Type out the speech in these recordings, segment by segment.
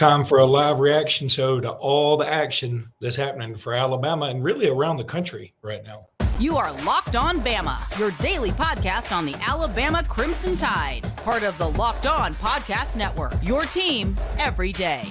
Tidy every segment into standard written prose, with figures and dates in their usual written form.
time for a live reaction show to all the action that's happening for Alabama and really around the country right now. You are Locked On Bama, your daily podcast on the Alabama Crimson Tide. Part of the Locked On Podcast Network, your team every day.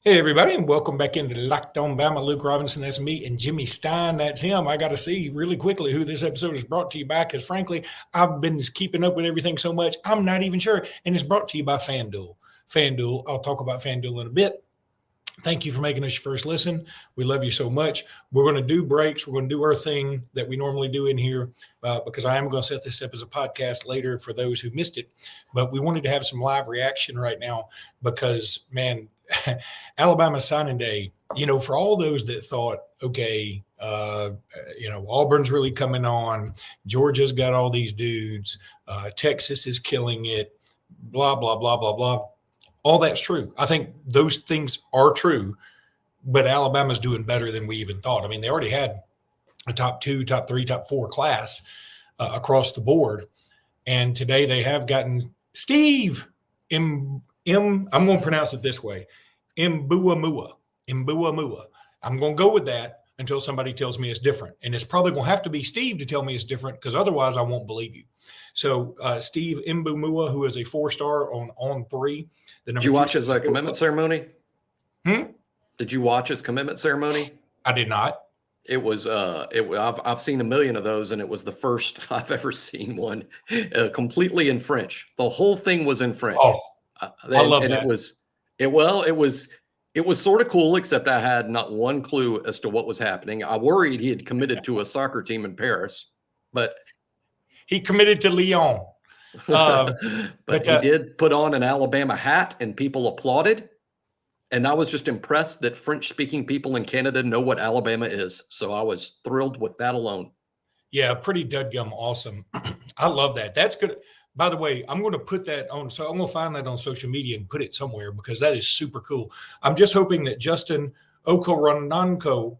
Hey, everybody, and welcome back into Locked On Bama. Luke Robinson, that's me, and Jimmy Stein, that's him. I got to see really quickly who this episode is brought to you by, because frankly, I've been keeping up with everything so much, I'm not even sure. And it's brought to you by FanDuel. FanDuel, I'll talk about FanDuel in a bit. Thank you for making us your first listen. We love you so much. We're going to do breaks. We're going to do our thing that we normally do in here because I am going to set this up as a podcast later for those who missed it. But we wanted to have some live reaction right now because, man, Alabama signing day, for all those that thought, okay, Auburn's really coming on, Georgia's got all these dudes, Texas is killing it, blah, blah, blah, blah, blah. All that's true. I think those things are true, but Alabama's doing better than we even thought. I mean, they already had a top 2, top 3, top 4 class across the board. And today they have gotten Steve I'm going to pronounce it this way, Mbuamua. I'm going to go with that until somebody tells me it's different. And it's probably going to have to be Steve to tell me it's different, because otherwise I won't believe you. So Steve Mbuamua, who is a 4-star on 3. Did you watch his commitment ceremony? Did you watch his commitment ceremony? I did not. It was I've seen a million of those, and it was the first I've ever seen one completely in French. The whole thing was in French. Oh, I love that. It was sort of cool, except I had not one clue as to what was happening. I worried he had committed to a soccer team in Paris, but he committed to Lyon. But he did put on an Alabama hat, and people applauded. And I was just impressed that French-speaking people in Canada know what Alabama is. So I was thrilled with that alone. Yeah, pretty dadgum awesome. I love that. That's good. By the way, I'm going to put that on. So I'm going to find that on social media and put it somewhere, because that is super cool. I'm just hoping that Justin Okorononko,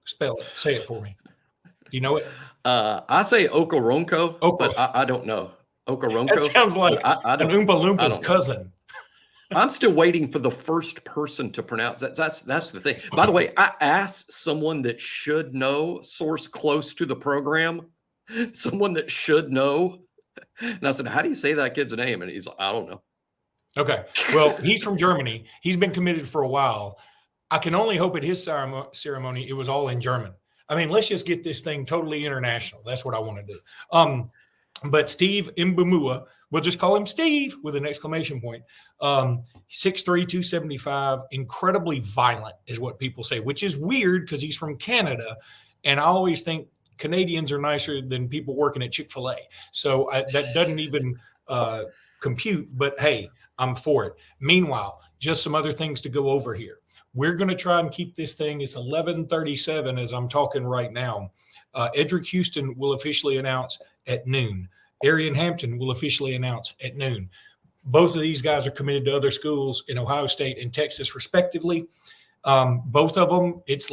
say it for me. Do you know it? I say Okoronko, but I don't know. Okoronko. That sounds like an Oompa Loompa's cousin. I'm still waiting for the first person to pronounce that. That's the thing. By the way, I asked someone that should know, source close to the program, someone that should know. And I said, how do you say that kid's name? And he's like, I don't know. Okay. Well, he's from Germany. He's been committed for a while. I can only hope at his ceremony it was all in German. I mean, let's just get this thing totally international. That's what I want to do. But Steve Mbuamua, we'll just call him Steve with an exclamation point. 6'3", 275, incredibly violent is what people say, which is weird because he's from Canada. And I always think Canadians are nicer than people working at Chick-fil-A. So that doesn't even compute, but hey, I'm for it. Meanwhile, just some other things to go over here. We're going to try and keep this thing. It's 11:37 as I'm talking right now. Edric Houston will officially announce at noon. Arian Hampton will officially announce at noon. Both of these guys are committed to other schools in Ohio State and Texas, respectively. Both of them, it's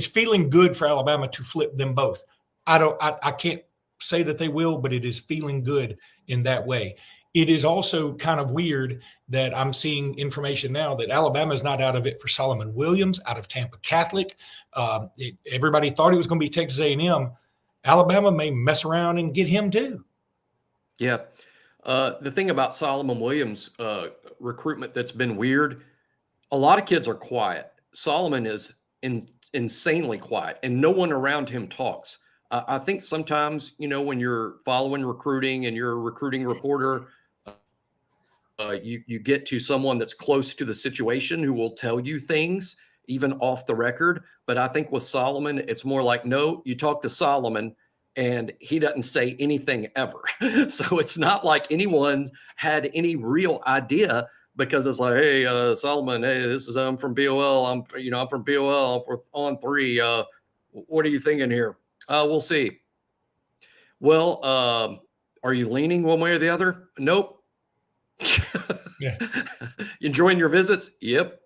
feeling good for Alabama to flip them both. I can't say that they will, but it is feeling good in that way. It is also kind of weird that I'm seeing information now that Alabama's not out of it for Solomon Williams out of Tampa Catholic. Everybody thought it was going to be Texas A&M. Alabama may mess around and get him too. Yeah. The thing about Solomon Williams' recruitment that's been weird, a lot of kids are quiet. Solomon is insanely quiet, and no one around him talks. I think sometimes, when you're following recruiting and you're a recruiting reporter, you get to someone that's close to the situation who will tell you things, even off the record. But I think with Solomon, it's more like, no, you talk to Solomon and he doesn't say anything ever. So it's not like anyone had any real idea, because it's like, hey, Solomon, hey, I'm from BOL. I'm from BOL for on 3. What are you thinking here? We'll see. Well, are you leaning one way or the other? Nope. Yeah. Enjoying your visits? Yep.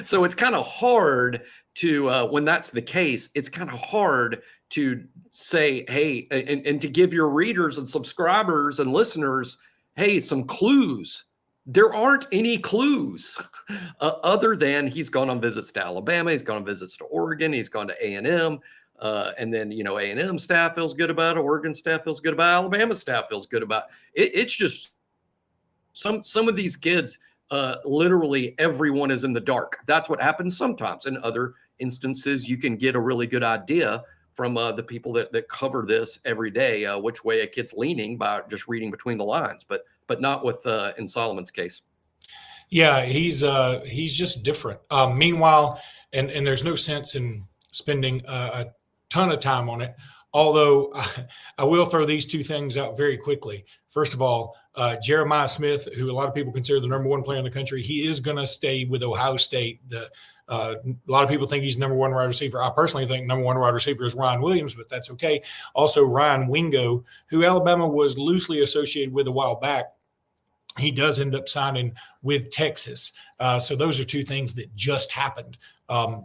So it's kind of hard to, when that's the case, it's kind of hard to say, hey, and to give your readers and subscribers and listeners, hey, some clues. There aren't any clues other than he's gone on visits to Alabama. He's gone on visits to Oregon. He's gone to A&M. And then, A&M staff feels good about it. Oregon staff feels good about it. Alabama staff feels good about it. It's just some of these kids, literally everyone is in the dark. That's what happens sometimes. In other instances, you can get a really good idea from the people that cover this every day, which way a kid's leaning by just reading between the lines, but not with in Solomon's case. Yeah, he's just different. Meanwhile, and there's no sense in spending a ton of time on it. Although I will throw these two things out very quickly. First of all, Jeremiah Smith, who a lot of people consider the number one player in the country, he is going to stay with Ohio State. A lot of people think he's number one wide receiver. I personally think number one wide receiver is Ryan Williams, but that's okay. Also, Ryan Wingo, who Alabama was loosely associated with a while back, he does end up signing with Texas. So those are two things that just happened.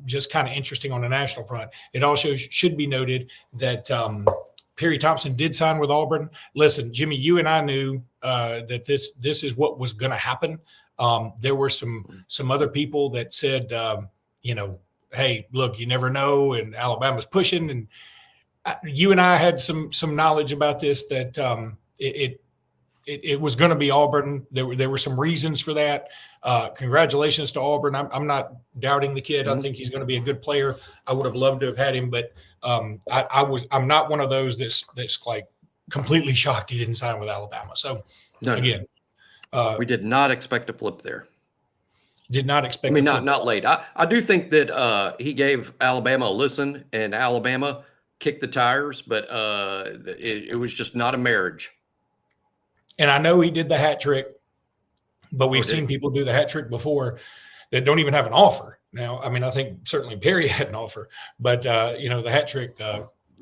Just kind of interesting on the national front. It also should be noted that Perry Thompson did sign with Auburn. Listen, Jimmy, you and I knew that this is what was going to happen. There were some other people that said, hey, look, you never know, and Alabama's pushing. And you and I had some knowledge about this that it was going to be Auburn. There were some reasons for that. Congratulations to Auburn. I'm not doubting the kid. I think he's going to be a good player. I would have loved to have had him, but I'm not one of those that's like completely shocked he didn't sign with Alabama. So again, we did not expect a flip there. Did not expect. I mean, not late. I do think that he gave Alabama a listen, and Alabama kicked the tires, but it was just not a marriage. And I know he did the hat trick, but we've seen people do the hat trick before that don't even have an offer. Now, I mean, I think certainly Perry had an offer, but the hat trick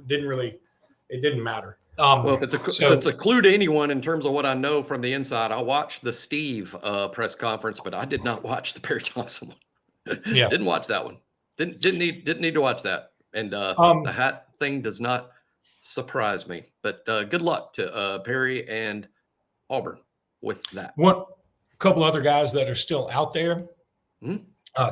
didn't matter. Well, if it's a clue to anyone in terms of what I know from the inside, I watched the Steve press conference, but I did not watch the Perry Thompson one. Yeah, didn't watch that one. Didn't need to watch that. And the hat thing does not surprise me. But good luck to Perry and Auburn with that. One couple other guys that are still out there.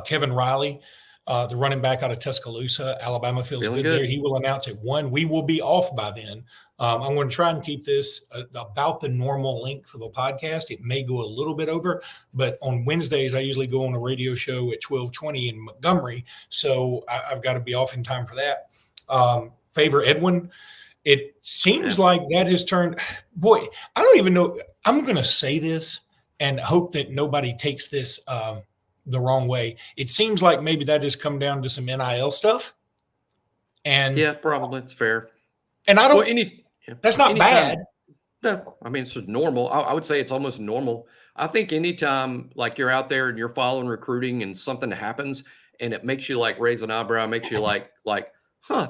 Kevin Riley, the running back out of Tuscaloosa, Alabama feels good there. He will announce at 1. We will be off by then. I'm going to try and keep this about the normal length of a podcast. It may go a little bit over, but on Wednesdays, I usually go on a radio show at 12:20 in Montgomery. So I've got to be off in time for that. Favor Edwin. It seems like that has turned – boy, I don't even know – I'm going to say this and hope that nobody takes this the wrong way. It seems like maybe that has come down to some NIL stuff. And yeah, probably. It's fair. And I don't that's not bad. No, I mean, it's just normal. I would say it's almost normal. I think anytime like you're out there and you're following recruiting and something happens and it makes you like raise an eyebrow, makes you like,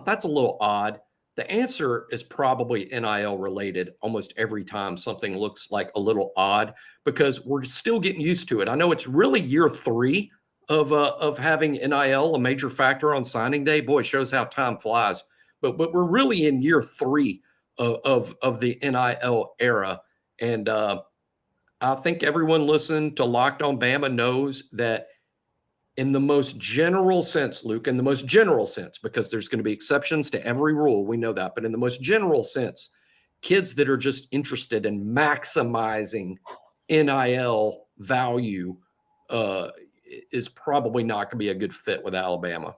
that's a little odd. The answer is probably NIL related almost every time something looks like a little odd because we're still getting used to it. I know it's really year 3 of having NIL a major factor on signing day. Boy, it shows how time flies. But we're really in year 3 of the NIL era. And I think everyone listening to Locked on Bama knows that in the most general sense, Luke, in the most general sense, because there's going to be exceptions to every rule, we know that, but in the most general sense, kids that are just interested in maximizing NIL value is probably not going to be a good fit with Alabama.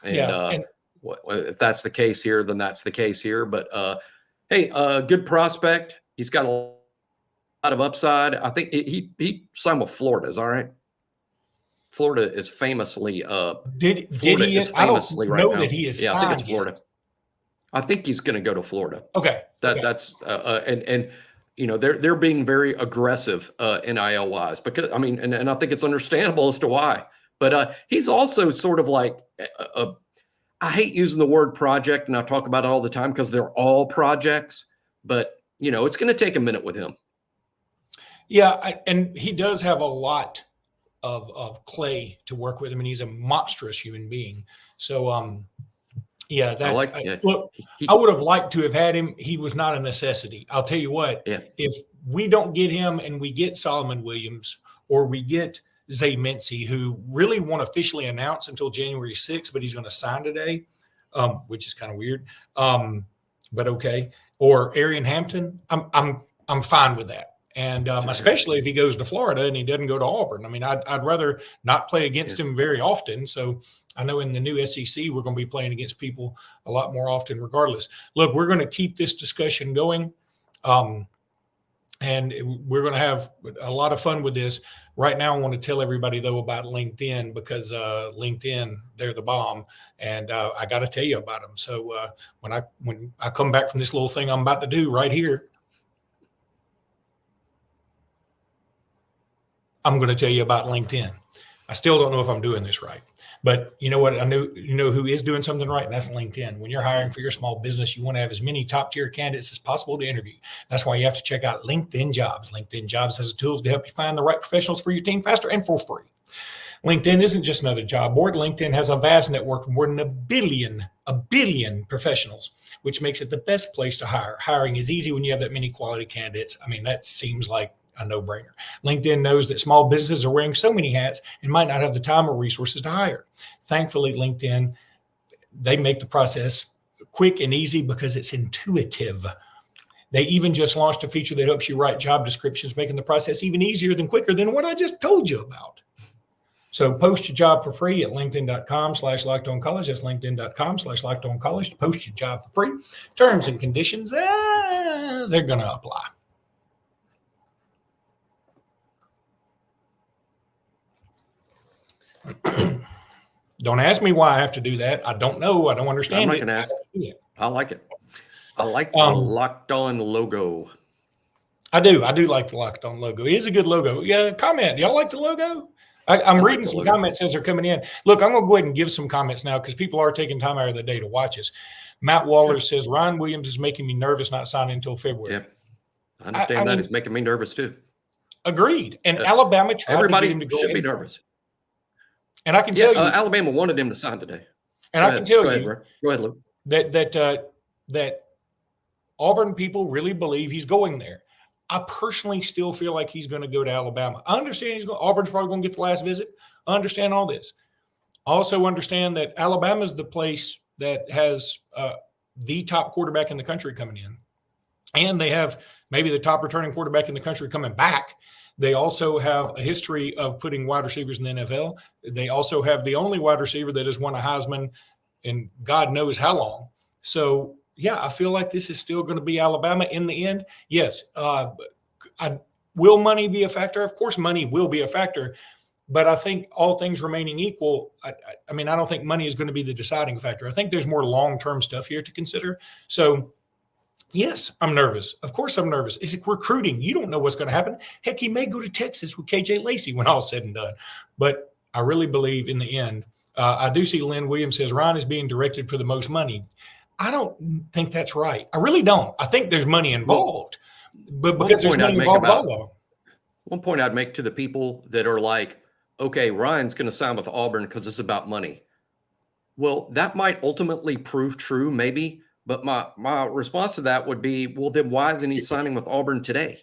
And, if that's the case here, then that's the case here. But, hey, good prospect. He's got a lot of upside. I think he signed with Florida. Is all right. Florida is famously did he? I don't know that he is. Yeah, I think it's Florida. I think he's going to go to Florida. Okay. That's and they're being very aggressive NIL wise because I mean and I think it's understandable as to why. But he's also sort of like I hate using the word project and I talk about it all the time because they're all projects. But it's going to take a minute with him. Yeah, and he does have a lot of clay to work with him, and he's a monstrous human being. So, yeah, look, I would have liked to have had him. He was not a necessity. I'll tell you what, if we don't get him and we get Solomon Williams or we get Zay Mincy, who really won't officially announce until January 6th, but he's going to sign today, which is kind of weird. But okay. Or Arian Hampton, I'm fine with that. And especially if he goes to Florida and he doesn't go to Auburn. I mean, I'd rather not play against him very often. So I know in the new SEC, we're going to be playing against people a lot more often regardless. Look, we're going to keep this discussion going. And we're going to have a lot of fun with this. Right now, I want to tell everybody, though, about LinkedIn because LinkedIn, they're the bomb. And I got to tell you about them. So when I come back from this little thing I'm about to do right here, I'm going to tell you about LinkedIn. I still don't know if I'm doing this right. But you know what? I know you know who is doing something right, and that's LinkedIn. When you're hiring for your small business, you want to have as many top-tier candidates as possible to interview. That's why you have to check out LinkedIn Jobs. LinkedIn Jobs has the tools to help you find the right professionals for your team faster and for free. LinkedIn isn't just another job board. LinkedIn has a vast network of more than a billion professionals, which makes it the best place to hire. Hiring is easy when you have that many quality candidates. I mean, that seems like a no-brainer. LinkedIn knows that small businesses are wearing so many hats and might not have the time or resources to hire. Thankfully, LinkedIn, they make the process quick and easy because it's intuitive. They even just launched a feature that helps you write job descriptions, making the process even easier than quicker than what I just told you about. So post your job for free at linkedin.com/lockedoncollege. That's linkedin.com/lockedoncollege to post your job for free. Terms and conditions, they're going to apply. Don't ask me why I have to do that. I don't know. I don't understand. I'm not going to ask. I like it. I like the Locked On logo. I do like the Locked On logo. It is a good logo. Yeah, comment. Y'all like the logo? I'm reading some comments as they're coming in. Look, I'm going to go ahead and give some comments now because people are taking time out of the day to watch us. Matt Waller says, Ryan Williams is making me nervous not signing until February. Yeah, I understand that. It's making me nervous too. Agreed. And Alabama tried to get him to go should be nervous. And I can tell you, Alabama wanted him to sign today. And I can tell you, go ahead, Luke. That Auburn people really believe he's going there. I personally still feel like he's going to go to Alabama. I understand Auburn's probably going to get the last visit. I understand all this. I also understand that Alabama is the place that has the top quarterback in the country coming in, and they have maybe the top returning quarterback in the country coming back. They also have a history of putting wide receivers in the NFL. They also have the only wide receiver that has won a Heisman in God knows how long. So, yeah, I feel like this is still going to be Alabama in the end. Yes. Will money be a factor? Of course, money will be a factor. But I think all things remaining equal, I don't think money is going to be the deciding factor. I think there's more long-term stuff here to consider. So, yes, I'm nervous. Of course I'm nervous. Is it recruiting? You don't know what's going to happen. Heck, he may go to Texas with KJ Lacey when all's said and done. But I really believe in the end, I do see Lynn Williams says Ryan is being directed for the most money. I don't think that's right. I really don't. I think there's money involved. But because there's money involved, one point I'd make to the people that are like, okay, Ryan's going to sign with Auburn because it's about money. Well, that might ultimately prove true, maybe. But my response to that would be, well, then why isn't he signing with Auburn today?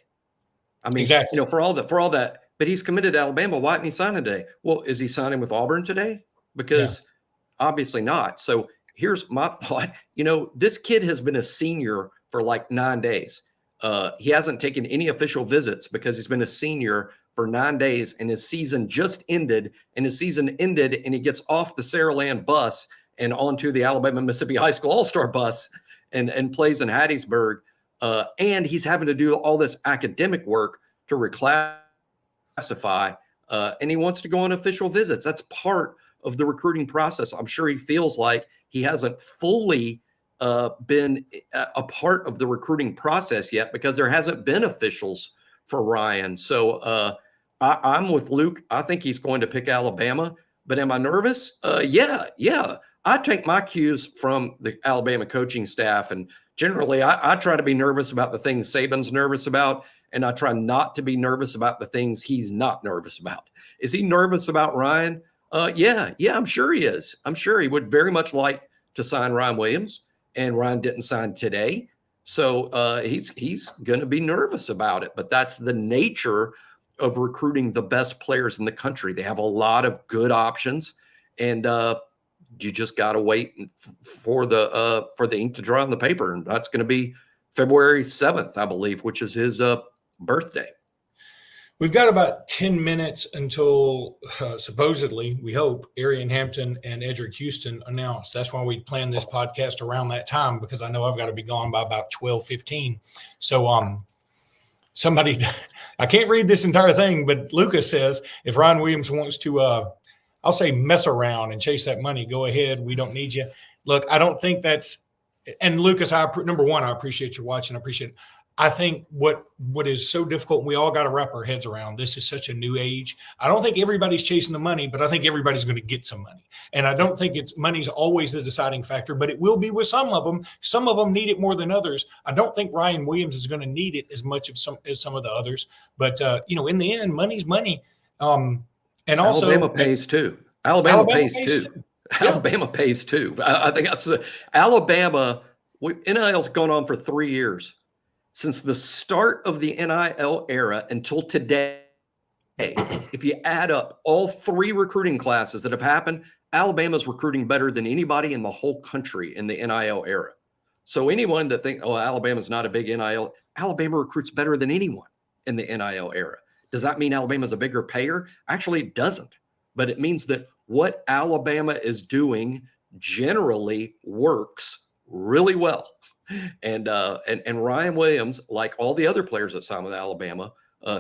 I mean, exactly. For all that, but he's committed to Alabama. Why isn't he signing today? Well, is he signing with Auburn today? Because obviously not. So here's my thought. This kid has been a senior for like 9 days. He hasn't taken any official visits because he's been a senior for 9 days, and his season just ended. And he gets off the Saraland bus and onto the Alabama Mississippi High School All-Star bus and plays in Hattiesburg. And he's having to do all this academic work to reclassify. And he wants to go on official visits. That's part of the recruiting process. I'm sure he feels like he hasn't fully been a part of the recruiting process yet because there hasn't been officials for Ryan. So I'm with Luke. I think he's going to pick Alabama. But am I nervous? Yeah. I take my cues from the Alabama coaching staff, and generally I try to be nervous about the things Saban's nervous about. and I try not to be nervous about the things he's not nervous about. Is he nervous about Ryan? Yeah, I'm sure he is. I'm sure he would very much like to sign Ryan Williams, and Ryan didn't sign today. So he's going to be nervous about it, but that's the nature of recruiting the best players in the country. They have a lot of good options, and you just got to wait for the ink to dry on the paper. And that's going to be February 7th, I believe, which is his birthday. We've got about 10 minutes until supposedly, we hope, Arian Hampton and Edric Houston announce. That's why we planned this podcast around that time, because I know I've got to be gone by about 12:15. So somebody, I can't read this entire thing, but Lucas says if Ryan Williams wants to, I'll say mess around and chase that money, go ahead. We don't need you. Look, I don't think that's, and Lucas, number one, I appreciate you watching. I appreciate it. I think what is so difficult, we all got to wrap our heads around, this is such a new age. I don't think everybody's chasing the money, but I think everybody's going to get some money. And I don't think money's always the deciding factor, but it will be with some of them. Some of them need it more than others. I don't think Ryan Williams is going to need it as much as some of the others. But, in the end, money's money. And also Alabama pays too. Alabama pays too. Yeah. Alabama pays too. I think that's Alabama. NIL's gone on for 3 years. Since the start of the NIL era until today, if you add up all 3 recruiting classes that have happened, Alabama's recruiting better than anybody in the whole country in the NIL era. So anyone that thinks, Alabama's not a big NIL, Alabama recruits better than anyone in the NIL era. Does that mean Alabama's a bigger payer? Actually, it doesn't. But it means that what Alabama is doing generally works really well. And Ryan Williams, like all the other players that signed with Alabama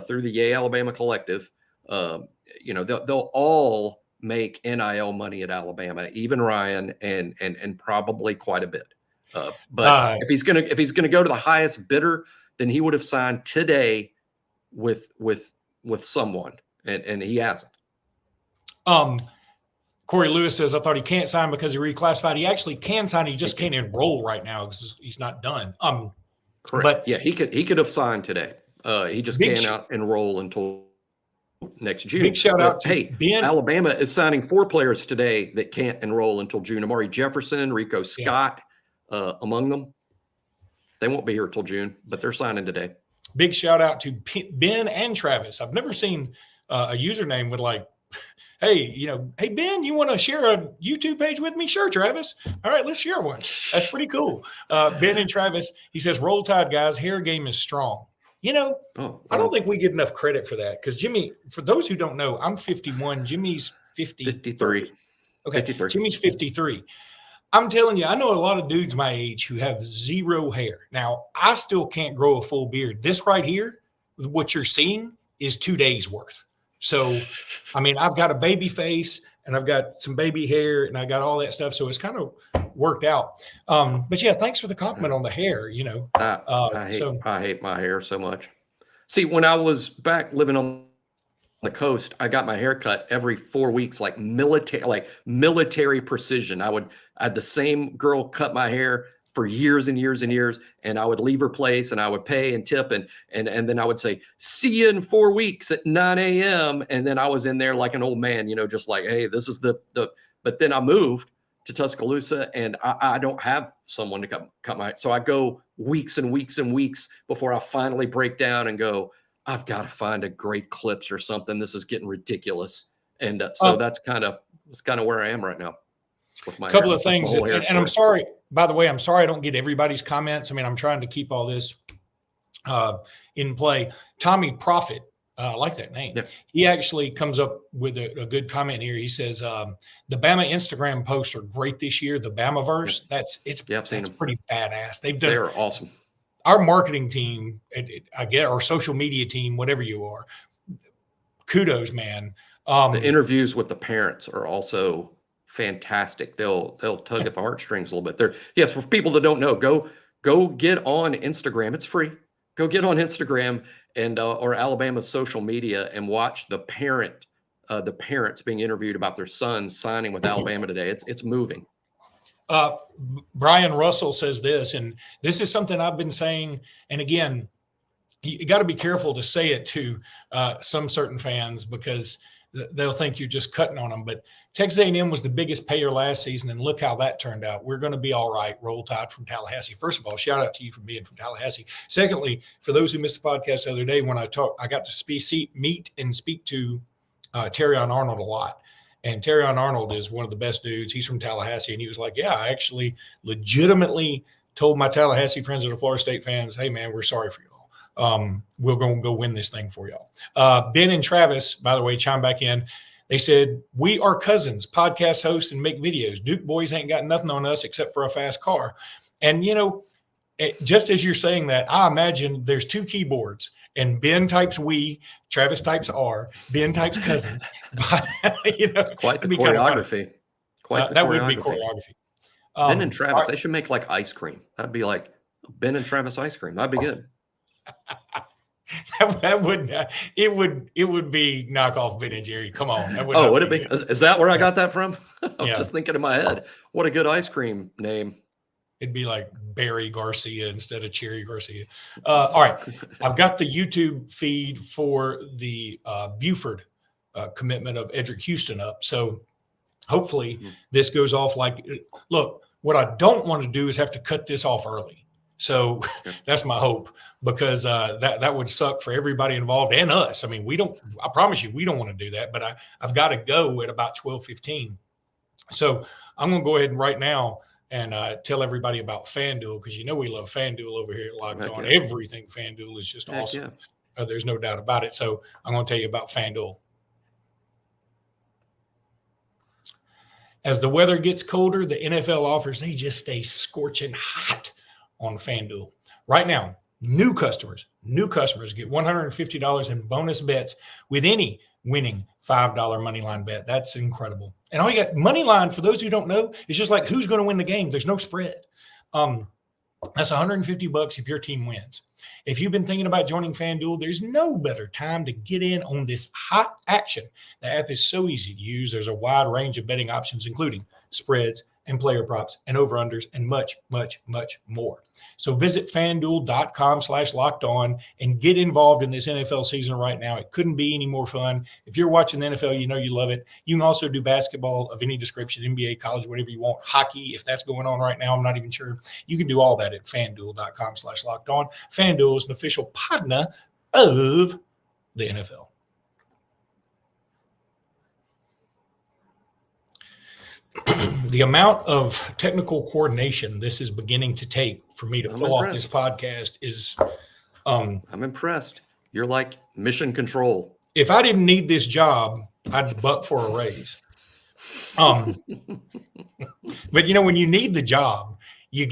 through the Yay Alabama Collective, they'll all make NIL money at Alabama, even Ryan, and probably quite a bit. But if he's gonna go to the highest bidder, then he would have signed today with someone, and he hasn't. Corey Lewis says, I thought he can't sign because he reclassified. He actually can sign. He just can't enroll right now because he's not done. Correct. But yeah, he could have signed today. He just can't enroll until next June. Big shout out to Ben. Alabama is signing 4 players today that can't enroll until June. Amari Jefferson, Rico Scott, among them. They won't be here till June, but they're signing today. Big shout out to Ben and Travis. I've never seen a username with hey, hey, Ben, you want to share a YouTube page with me? Sure, Travis. All right, let's share one. That's pretty cool. Ben and Travis, he says, roll tide, guys. Hair game is strong. I don't think we get enough credit for that because Jimmy, for those who don't know, I'm 51. Jimmy's 53. Okay, 53. Jimmy's 53. I'm telling you, I know a lot of dudes my age who have zero hair. Now, I still can't grow a full beard. This right here, what you're seeing is 2 days worth. So, I've got a baby face and I've got some baby hair and I got all that stuff. So it's kind of worked out. But yeah, thanks for the compliment on the hair, I hate my hair so much. See, when I was back living on the coast, I got my hair cut every 4 weeks, like military precision. I had the same girl cut my hair for years and years and years, and I would leave her place and I would pay and tip and then I would say, see you in 4 weeks at 9 a.m. And then I was in there like an old man, just like, hey, this is but then I moved to Tuscaloosa and I don't have someone to cut my, so I go weeks and weeks and weeks before I finally break down and go, I've got to find a great clips or something. This is getting ridiculous. And so that's kind of where I am right now. A couple of things, and I'm sorry, by the way, I'm sorry I don't get everybody's comments. I'm trying to keep all this in play. Tommy Profit, I like that name. Yeah. He actually comes up with a good comment here. He says, the Bama Instagram posts are great this year. The Bamaverse, that's pretty badass. They're awesome. Our marketing team, I guess, or social media team, whatever you are, kudos, man. The interviews with the parents are also fantastic. They'll tug at the heartstrings a little bit. For people that don't know, go get on Instagram. It's free. Go get on Instagram and or Alabama's social media and watch the parents being interviewed about their sons signing with Alabama today. It's moving. Brian Russell says this, and this is something I've been saying. And again, you got to be careful to say it to some certain fans because they'll think you're just cutting on them. But Texas A&M was the biggest payer last season, and look how that turned out. We're going to be all right. Roll Tide from Tallahassee. First of all, shout out to you for being from Tallahassee. Secondly, for those who missed the podcast the other day, when I got to meet and speak to Terrion Arnold a lot. And Terrion Arnold is one of the best dudes. He's from Tallahassee, and he was like, yeah, I actually legitimately told my Tallahassee friends that are Florida State fans, hey, man, we're sorry for y'all. We're going to go win this thing for y'all. Ben and Travis, by the way, chime back in. They said, we are cousins, podcast hosts, and make videos. Duke boys ain't got nothing on us except for a fast car. And, just as you're saying that, I imagine there's two keyboards. And Ben types we, Travis types R, Ben types cousins. But, it's quite the choreography. That would be choreography. Ben and Travis, they should make like ice cream. That'd be like Ben and Travis ice cream. That'd be good. It would be knockoff Ben and Jerry. Come on. Would it be? Is that where I got that from? I was just thinking in my head, what a good ice cream name. It'd be like Barry Garcia instead of Cherry Garcia. All right. I've got the YouTube feed for the Buford commitment of Edric Houston up. So hopefully this goes off look, what I don't want to do is have to cut this off early. So that's my hope, because that would suck for everybody involved and us. I mean, I promise you, we don't want to do that, but I've got to go at about 12:15. So I'm going to go ahead and right now and tell everybody about FanDuel, because we love FanDuel over here at Locked On. Everything FanDuel is just awesome. There's no doubt about it. So I'm going to tell you about FanDuel. As the weather gets colder, the NFL offers, they just stay scorching hot on FanDuel. Right now, new customers get $150 in bonus bets with any winning $5 moneyline bet. That's incredible. And all you got, moneyline, for those who don't know, is just like who's going to win the game. There's no spread. That's $150 if your team wins. If you've been thinking about joining FanDuel, there's no better time to get in on this hot action. The app is so easy to use. There's a wide range of betting options, including spreads and player props and over-unders and much, much, much more. So visit FanDuel.com/lockedon and get involved in this NFL season right now. It couldn't be any more fun. If you're watching the NFL, you love it. You can also do basketball of any description, NBA, college, whatever you want. Hockey, if that's going on right now, I'm not even sure. You can do all that at FanDuel.com/lockedon. FanDuel is an official partner of the NFL. The amount of technical coordination this is beginning to take for me to pull off this podcast is I'm impressed. You're like mission control. If I didn't need this job, I'd butt for a raise. But when you need the job, you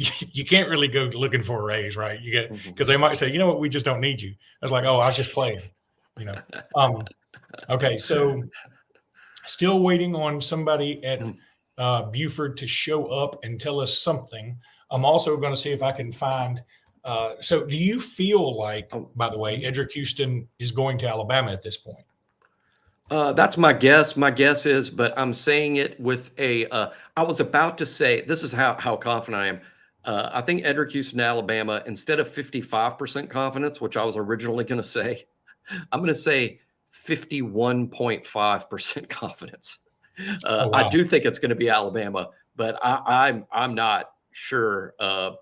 can't really go looking for a raise, right? You get, because they might say, you know what, we just don't need you. I was like, oh, I was just playing, Okay, so still waiting on somebody at Buford to show up and tell us something. I'm also going to see if I can find. So do you feel like, by the way, Edric Houston is going to Alabama at this point? That's my guess. My guess is, but I'm saying it with I was about to say, this is how confident I am. I think Edric Houston, Alabama, instead of 55% confidence, which I was originally going to say, I'm going to say 51.5% confidence. Wow. I do think it's going to be Alabama, but I'm not sure. I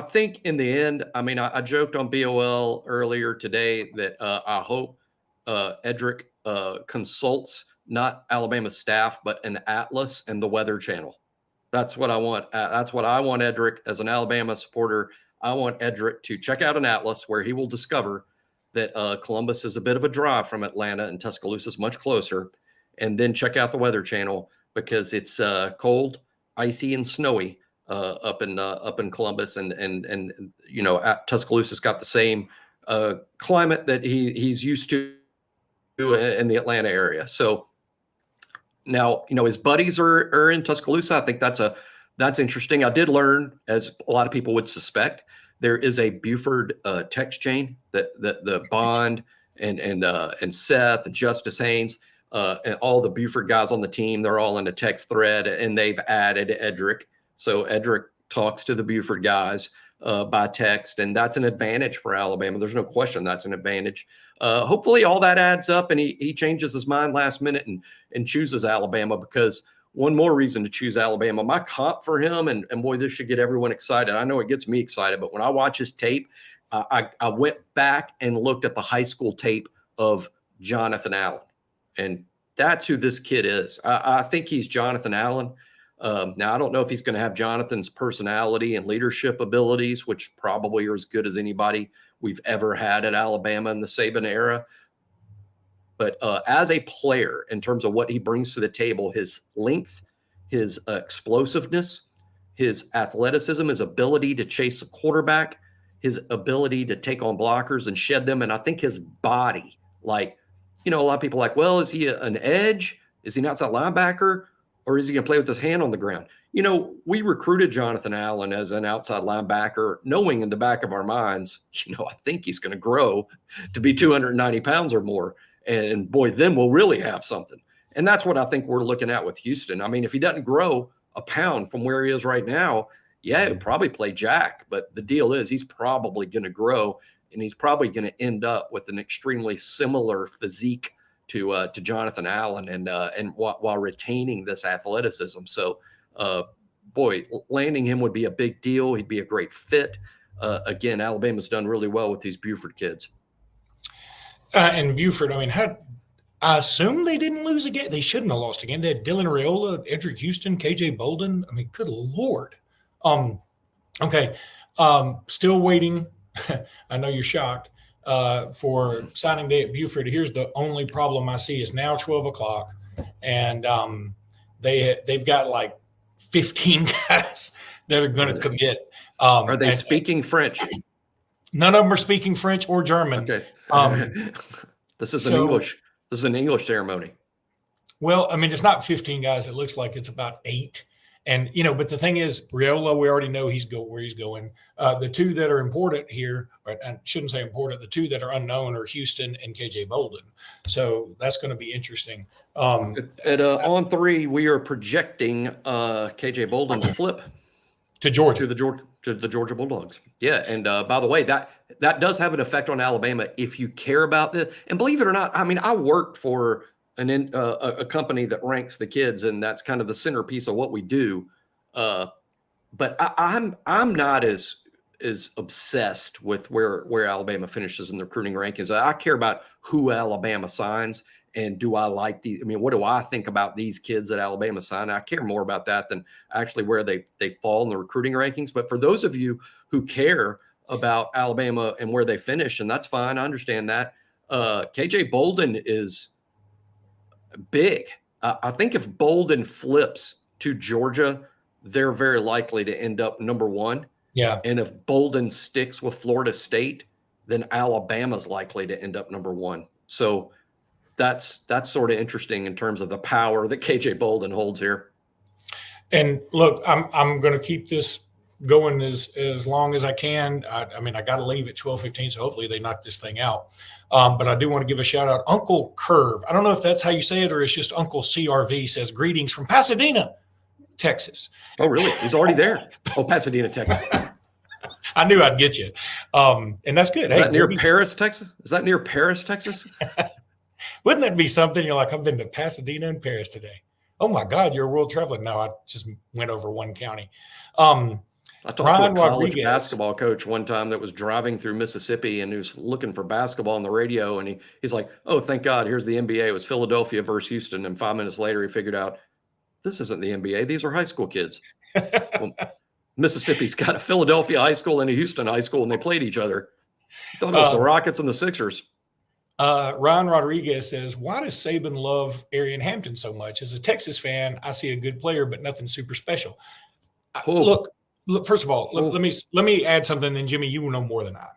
think in the end, I joked on BOL earlier today that I hope Edric consults not Alabama staff, but an atlas and the Weather Channel. That's what I want. That's what I want Edric as an Alabama supporter. I want Edric to check out an atlas where he will discover that Columbus is a bit of a drive from Atlanta and Tuscaloosa is much closer. And then check out the Weather Channel because it's cold, icy, and snowy up in Columbus, and Tuscaloosa's got the same climate that he's used to in the Atlanta area. So now his buddies are in Tuscaloosa. I think that's interesting. I did learn, as a lot of people would suspect, there is a Buford text chain that the Bond and Seth and Justice Haynes. And all the Buford guys on the team, they're all in a text thread, and they've added Edric. So Edric talks to the Buford guys. by text, and that's an advantage for Alabama. There's no question that's an advantage. Hopefully all that adds up and he changes his mind last minute and chooses Alabama, because one more reason to choose Alabama, my comp for him, and boy, this should get everyone excited. I know it gets me excited, but when I watch his tape, I went back and looked at the high school tape of Jonathan Allen, and that's who this kid is. I think he's Jonathan Allen. Now, I don't know if he's going to have Jonathan's personality and leadership abilities, which probably are as good as anybody we've ever had at Alabama in the Saban era. But as a player, in terms of what he brings to the table, his length, his explosiveness, his athleticism, his ability to chase a quarterback, his ability to take on blockers and shed them. And I think his body, like, a lot of people are like, well, is he an edge? Is he an outside linebacker? Or is he going to play with his hand on the ground? We recruited Jonathan Allen as an outside linebacker, knowing in the back of our minds, I think he's going to grow to be 290 pounds or more. And boy, then we'll really have something. And that's what I think we're looking at with Houston. I mean, if he doesn't grow a pound from where he is right now, yeah, he'll probably play Jack. But the deal is he's probably going to grow, and he's probably going to end up with an extremely similar physique to Jonathan Allen, and while retaining this athleticism. So, boy, landing him would be a big deal. He'd be a great fit. Again, Alabama's done really well with these Buford kids. And Buford, I mean, I assume they didn't lose again. They shouldn't have lost again. They had Dylan Raiola, Edric Houston, KJ Bolden. I mean, good Lord. Okay. Still waiting. I know you're shocked. For signing day at Buford. Here's the only problem I see. Is now 12 o'clock, and they've got like 15 guys that are going to commit. Are they speaking French? None of them are speaking French or German. Okay. This is an English ceremony. Well, I mean, it's not 15 guys. It looks like it's about 8. And, but the thing is, Raiola, we already know where he's going. The two that are important here, or I shouldn't say important, the two that are unknown are Houston and KJ Bolden. So that's going to be interesting. At on 3, we are projecting KJ Bolden to flip to Georgia, to the Georgia Bulldogs. Yeah, and by the way, that does have an effect on Alabama if you care about this. And believe it or not, I mean, I worked for a company that ranks the kids, and that's kind of the centerpiece of what we do. But I'm not as obsessed with where Alabama finishes in the recruiting rankings. I care about who Alabama signs, and do I like what do I think about these kids that Alabama sign? I care more about that than actually where they fall in the recruiting rankings. But for those of you who care about Alabama and where they finish, and that's fine, I understand that. KJ Bolden is big. I think if Bolden flips to Georgia, they're very likely to end up number 1. Yeah. And if Bolden sticks with Florida State, then Alabama's likely to end up number 1. So that's sort of interesting in terms of the power that KJ Bolden holds here. And look, I'm going to keep this going as long as I can. I mean, I got to leave at 12:15, so hopefully they knock this thing out. But I do want to give a shout out. Uncle Curve. I don't know if that's how you say it or it's just Uncle CRV says greetings from Pasadena, Texas. Oh, really? He's already there. Oh, Pasadena, Texas. I knew I'd get you. And that's good. Is that near Paris, Texas? Is that near Paris, Texas? Wouldn't that be something? You're like, I've been to Pasadena and Paris today. Oh my God, you're a world traveler. No, I just went over one county. I talked to a college basketball coach one time that was driving through Mississippi, and he was looking for basketball on the radio, and he's like, oh, thank God, here's the NBA. It was Philadelphia versus Houston, and 5 minutes later he figured out this isn't the NBA. These are high school kids. Well, Mississippi's got a Philadelphia high school and a Houston high school, and they played each other. I thought it was the Rockets and the Sixers. Ryan Rodriguez says, why does Saban love Arian Hampton so much? As a Texas fan, I see a good player, but nothing super special. Look, first of all, let me add something, and Jimmy, you will know more than I.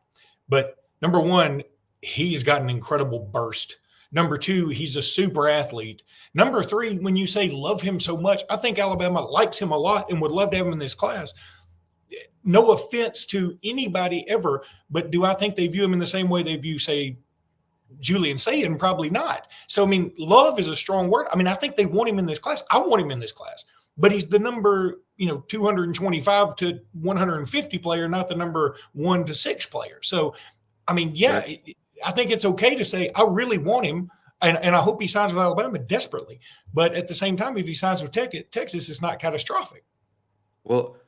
But number 1, he's got an incredible burst. Number 2, he's a super athlete. Number 3, when you say love him so much, I think Alabama likes him a lot and would love to have him in this class. No offense to anybody ever, but do I think they view him in the same way they view, say, Julian Sayin? Probably not. So, I mean, love is a strong word. I mean, I think they want him in this class. I want him in this class. but he's the number, 225 to 150 player, not the number 1 to 6 player. So, I mean, I think it's okay to say, I really want him. And I hope he signs with Alabama desperately. But at the same time, if he signs with Texas, it's not catastrophic. Well,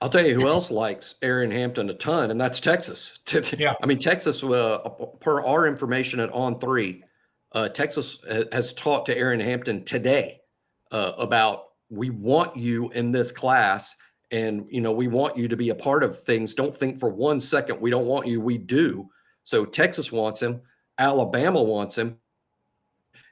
I'll tell you who else likes Aaron Hampton a ton, and that's Texas. Yeah. I mean, Texas, per our information at On3, Texas has talked to Aaron Hampton today about, we want you in this class, and, we want you to be a part of things. Don't think for 1 second we don't want you. We do. So Texas wants him. Alabama wants him.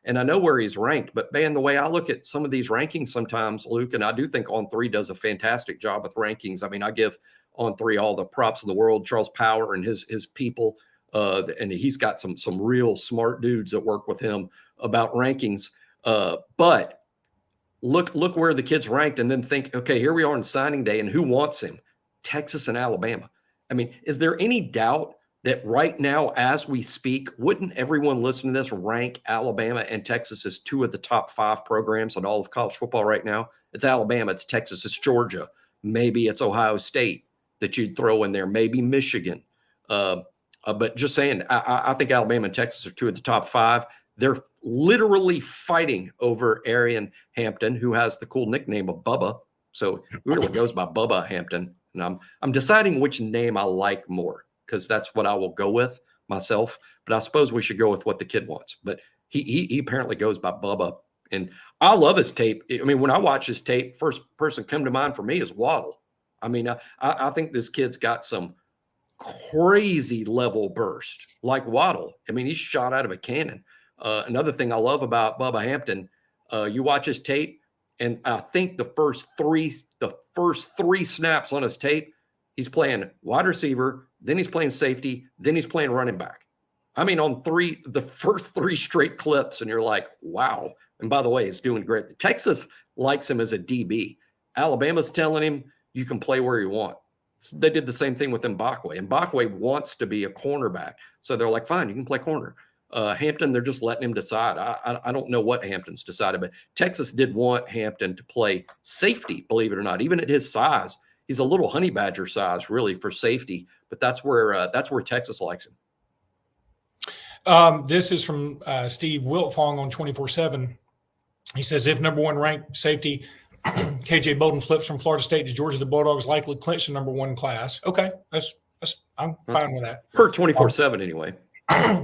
And I know where he's ranked, but man, the way I look at some of these rankings sometimes, Luke, and I do think On3 does a fantastic job with rankings. I mean, I give On3 all the props in the world, Charles Power and his people, and he's got some real smart dudes that work with him about rankings. But look where the kid's ranked, and then think, okay, here we are on signing day, and who wants him? Texas and Alabama. I mean, is there any doubt that right now, as we speak, wouldn't everyone listening to this rank Alabama and Texas as 2 of the top 5 programs in all of college football right now? It's Alabama, it's Texas, it's Georgia. Maybe it's Ohio State that you'd throw in there, maybe Michigan. But just saying, I think Alabama and Texas are 2 of the top 5. They're literally fighting over Aaron Hampton, who has the cool nickname of Bubba. So he really goes by Bubba Hampton. And I'm deciding which name I like more, because that's what I will go with myself. But I suppose we should go with what the kid wants. But he apparently goes by Bubba. And I love his tape. I mean, when I watch his tape, first person come to mind for me is Waddle. I mean, I think this kid's got some crazy level burst like Waddle. I mean, he's shot out of a cannon. Another thing I love about Bubba Hampton, you watch his tape, and I think the first three snaps on his tape, he's playing wide receiver, then he's playing safety, then he's playing running back. I mean, on the first 3 straight clips, and you're like, wow. And by the way, he's doing great. Texas likes him as a DB. Alabama's telling him you can play where you want. They did the same thing with Mbakwe. Mbakwe wants to be a cornerback. So they're like, fine, you can play corner. Hampton, they're just letting him decide. I don't know what Hampton's decided, but Texas did want Hampton to play safety, believe it or not. Even at his size, he's a little honey badger size, really, for safety. But that's where Texas likes him. This is from Steve Wiltfong on 24/7. He says, if number 1 ranked safety KJ Bolden flips from Florida State to Georgia, the Bulldogs likely clinch the number 1 class. Okay, I'm fine with that. Per 24/7 anyway.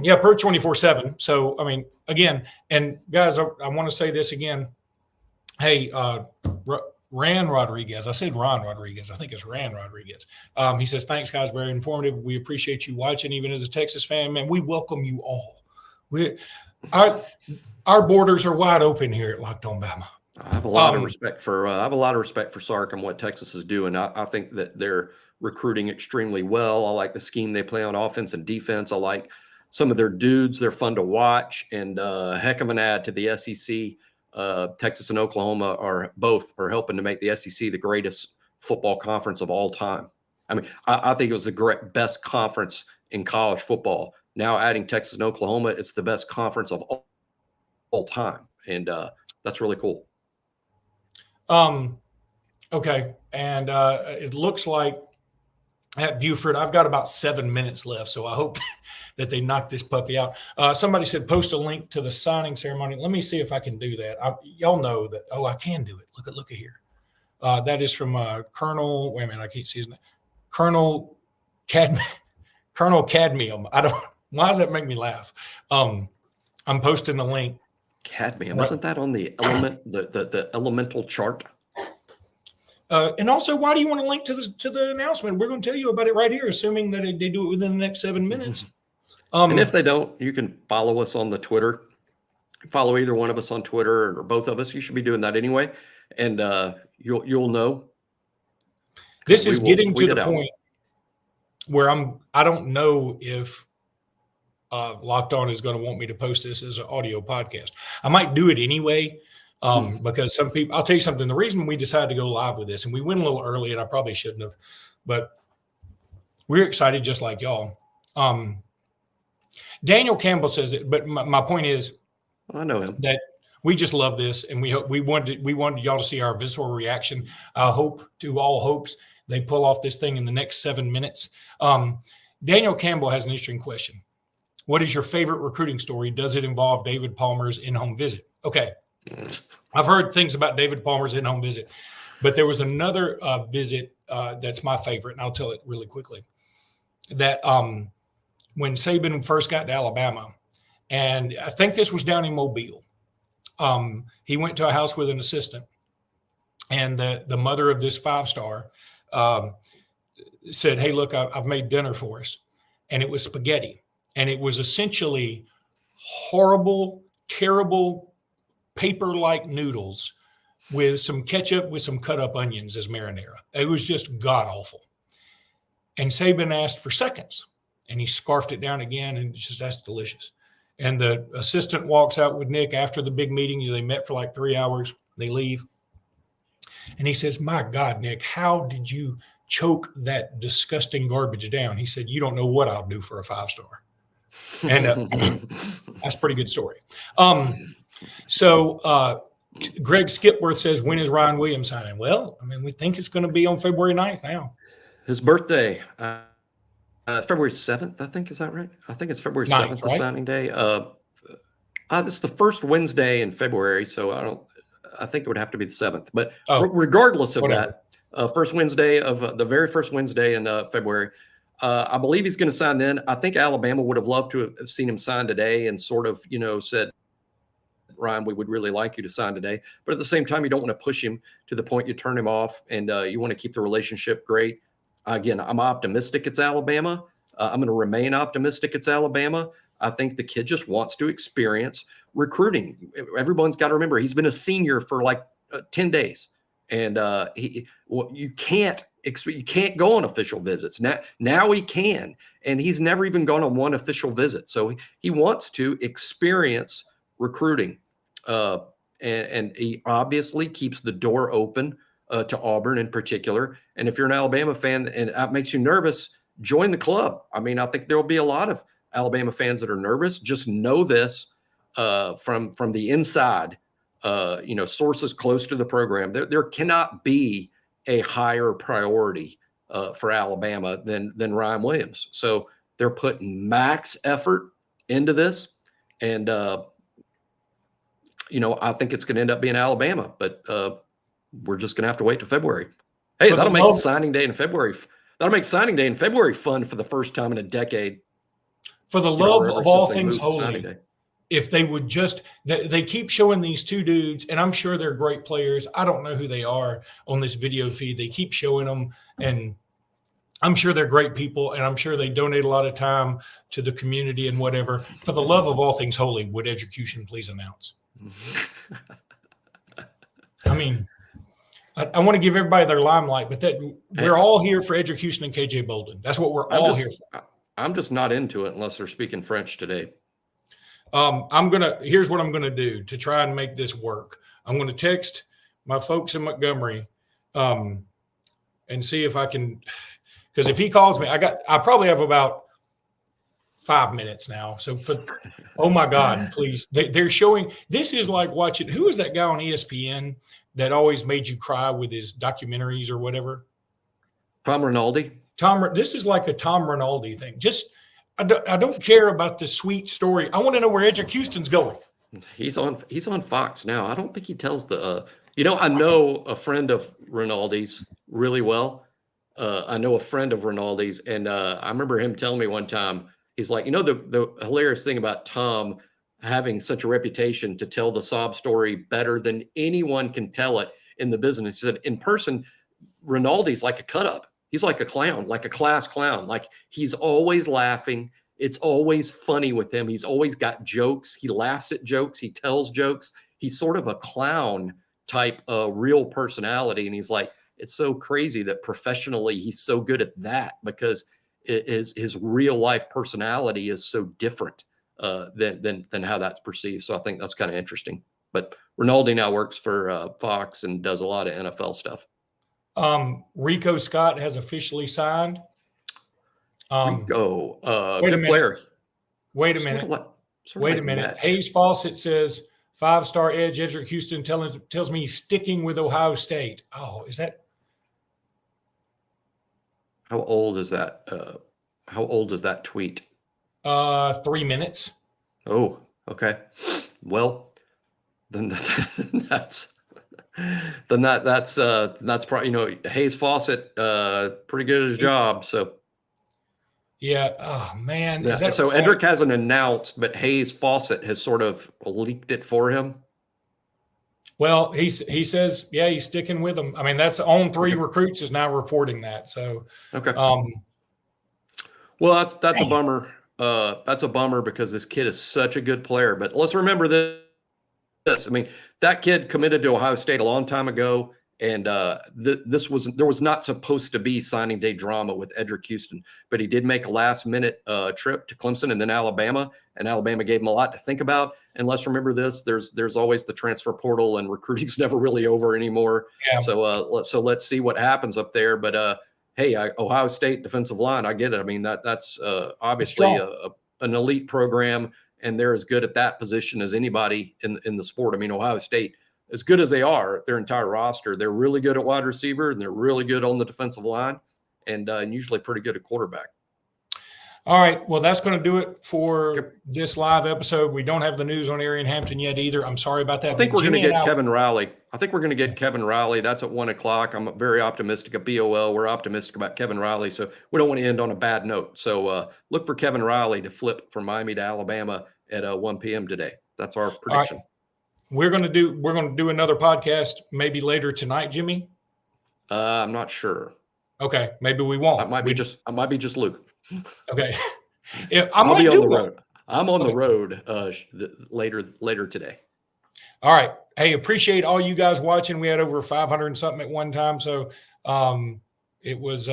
Yeah, per 24/7. So, I mean, again, and guys, I want to say this again. Hey, Ran Rodriguez. I said Ron Rodriguez. I think it's Ran Rodriguez. He says, thanks, guys. Very informative. We appreciate you watching. Even as a Texas fan, man, we welcome you all. Our borders are wide open here at Locked On Bama. I have a lot of respect for Sark and what Texas is doing. I think that they're recruiting extremely well. I like the scheme they play on offense and defense. I like some of their dudes. They're fun to watch, and heck of an add to the SEC. Texas and Oklahoma are helping to make the SEC the greatest football conference of all time. I mean, I think it was the best conference in college football. Now adding Texas and Oklahoma, it's the best conference of all time, and that's really cool. Okay, and it looks like at Buford, I've got about 7 minutes left, so I hope that they knock this puppy out. Somebody said post a link to the signing ceremony. Let me see if I can do that. Y'all know that. Oh, I can do it. Look at here. That is from Colonel. Wait a minute, I can't see his name. Colonel Cadmium. Why does that make me laugh? I'm posting the link. Cadmium, wasn't that on the the elemental chart? And also, why do you want to link to the announcement? We're going to tell you about it right here, assuming that they do it within the next 7 minutes. And if they don't, you can follow us on the Twitter. Follow either one of us on Twitter or both of us. You should be doing that anyway, and you'll know. This is getting to the point where I don't know if Locked On is going to want me to post this as an audio podcast. I might do it anyway. Because some people, I'll tell you something, the reason we decided to go live with this, and we went a little early and I probably shouldn't have, but we're excited just like y'all. Daniel Campbell says it, but my point is, I know him. That we just love this, and we wanted y'all to see our visceral reaction. I hope to all hopes they pull off this thing in the next 7 minutes. Daniel Campbell has an interesting question. What is your favorite recruiting story? Does it involve David Palmer's in-home visit? Okay. I've heard things about David Palmer's in-home visit, but there was another visit that's my favorite, and I'll tell it really quickly. That when Saban first got to Alabama, and I think this was down in Mobile, he went to a house with an assistant, and the mother of this five-star said, hey, look, I've made dinner for us. And it was spaghetti. And it was essentially horrible, terrible, paper-like noodles with some ketchup with some cut-up onions as marinara. It was just god-awful. And Saban asked for seconds, and he scarfed it down again, and it's just, that's delicious. And the assistant walks out with Nick after the big meeting. They met for like 3 hours. They leave. And he says, my God, Nick, how did you choke that disgusting garbage down? He said, you don't know what I'll do for a five-star. And that's a pretty good story. So Greg Skipworth says, when is Ryan Williams signing? Well, I mean, we think it's going to be on February 9th now. His birthday, February 7th, I think. Is that right? I think it's February 7th, the signing day. This is the first Wednesday in February, so I think it would have to be the 7th. But regardless of that, first Wednesday of the very first Wednesday in February, I believe he's going to sign then. I think Alabama would have loved to have seen him sign today and sort of, said, Ryan, we would really like you to sign today. But at the same time, you don't want to push him to the point you turn him off, and you want to keep the relationship great. Again, I'm optimistic it's Alabama. I'm going to remain optimistic it's Alabama. I think the kid just wants to experience recruiting. Everyone's got to remember he's been a senior for like 10 days, and you can't go on official visits. Now he can, and he's never even gone on one official visit. So he wants to experience recruiting, and he obviously keeps the door open to Auburn in particular. And if you're an Alabama fan and that makes you nervous, join the club. I mean, I think there will be a lot of Alabama fans that are nervous. Just know this from the inside, sources close to the program. There cannot be a higher priority for Alabama than Ryan Williams. So they're putting max effort into this, and I think it's going to end up being Alabama, but we're just going to have to wait till February. Hey, that'll make signing day in February. That'll make signing day in February fun for the first time in a decade. For the love of all things holy, if they would just, they keep showing these two dudes, and I'm sure they're great players. I don't know who they are on this video feed. They keep showing them, and I'm sure they're great people, and I'm sure they donate a lot of time to the community and whatever. For the love of all things holy, would Education please announce? I mean, I want to give everybody their limelight, but we're all here for Education and KJ Bolden. That's what we're all here for. I'm just not into it unless they're speaking French today. Here's what I'm going to do to try and make this work. I'm going to text my folks in Montgomery and see if I can, because if he calls me, I probably have about 5 minutes now. So oh my God, please. They're showing, this is like watching, who is that guy on ESPN that always made you cry with his documentaries or whatever? Tom Rinaldi. This is like a Tom Rinaldi thing. I don't care about the sweet story. I want to know where Houston's going. He's on Fox now. I don't think he tells the I know a friend of Rinaldi's really well. I know a friend of Rinaldi's, and I remember him telling me one time, he's like, the hilarious thing about Tom having such a reputation to tell the sob story better than anyone can tell it in the business. He said, in person, Rinaldi's like a cut up. He's like a clown, like a class clown. Like, he's always laughing. It's always funny with him. He's always got jokes. He laughs at jokes. He tells jokes. He's sort of a clown type real personality. And he's like, it's so crazy that professionally he's so good at that, because his real life personality is so different than how that's perceived. So I think that's kind of interesting. But Rinaldi now works for Fox and does a lot of NFL stuff. Rico Scott has officially signed. Rico, wait a good player. Wait a minute. Hayes Fawcett says 5-star edge, Edric Houston tells me he's sticking with Ohio State. Oh, is that? How old is that? How old is that tweet? 3 minutes. Oh, okay. Well, then that's probably, Hayes Fawcett, pretty good at his job. So yeah. Oh man. yeah. So Edric hasn't announced, but Hayes Fawcett has sort of leaked it for him. Well, he says, yeah, he's sticking with them. I mean, that's on 3 recruits is now reporting that. So okay. Well, that's a bummer. That's a bummer because this kid is such a good player. But let's remember this. I mean, that kid committed to Ohio State a long time ago, and there was not supposed to be signing day drama with Edric Houston, but he did make a last-minute trip to Clemson and then Alabama, and Alabama gave him a lot to think about. And let's remember this: there's always the transfer portal, and recruiting's never really over anymore. Yeah. So let's see what happens up there. But hey, Ohio State defensive line, I get it. I mean that's obviously an elite program. And they're as good at that position as anybody in the sport. I mean, Ohio State, as good as they are, their entire roster, they're really good at wide receiver, and they're really good on the defensive line, and usually pretty good at quarterback. All right. Well, that's going to do it for this live episode. We don't have the news on Arian Hampton yet either. I'm sorry about that. I think we're going to get Kevin Riley. Kevin Riley. That's at 1:00. I'm very optimistic at BOL. We're optimistic about Kevin Riley, so we don't want to end on a bad note. So look for Kevin Riley to flip from Miami to Alabama at 1 p.m. today. That's our prediction. Right. We're going to do another podcast maybe later tonight, Jimmy. I'm not sure. Okay, maybe we won't. I might be just Luke. Okay. I'll be on the road. I'm on the road later today. All right. Hey, appreciate all you guys watching. We had over 500 and something at one time. So it was,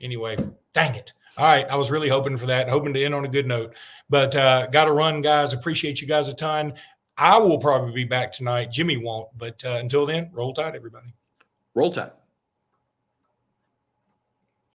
anyway, dang it. All right. I was really hoping for that, hoping to end on a good note. But got to run, guys. Appreciate you guys a ton. I will probably be back tonight. Jimmy won't. But until then, roll tide, everybody. Roll tide.